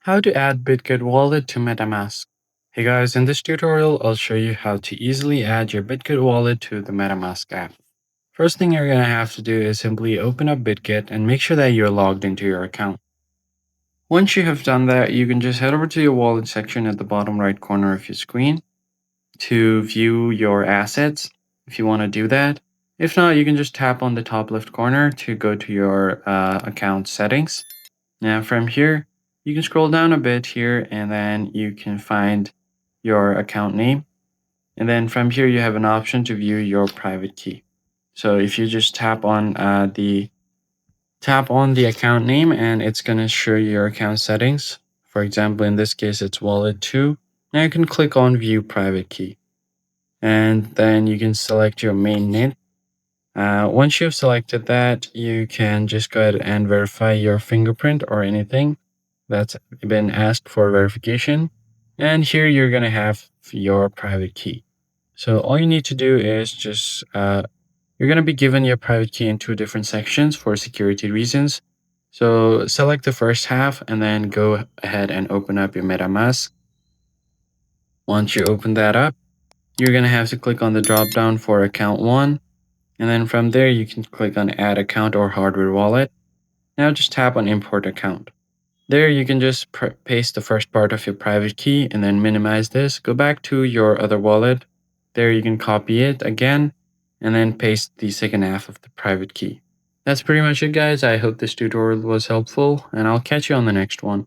How to add Bitget Wallet to Metamask. Hey guys, in this tutorial, I'll show you how to easily add your Bitget Wallet to the Metamask app. First thing you're going to have to do is simply open up Bitget and make sure that you're logged into your account. Once you have done that, you can just head over to your wallet section at the bottom right corner of your screen to view your assets if you want to do that. If not, you can just tap on the top left corner to go to your account settings. Now from here, you can scroll down a bit here and then you can find your account name. And then from here, you have an option to view your private key. So if you just tap on the account name and it's going to show you your account settings. For example, in this case, it's wallet 2. Now you can click on view private key. And then you can select your mainnet. Once you've selected that, you can just go ahead and verify your fingerprint or anything that's been asked for verification. And here you're going to have your private key. So all you need to do is just, you're going to be given your private key in two different sections for security reasons. So select the first half and then go ahead and open up your MetaMask. Once you open that up, you're going to have to click on the drop down for account 1. And then from there, you can click on add account or hardware wallet. Now just tap on import account. There you can just paste the first part of your private key and then minimize this. Go back to your other wallet. There you can copy it again and then paste the second half of the private key. That's pretty much it, guys. I hope this tutorial was helpful and I'll catch you on the next one.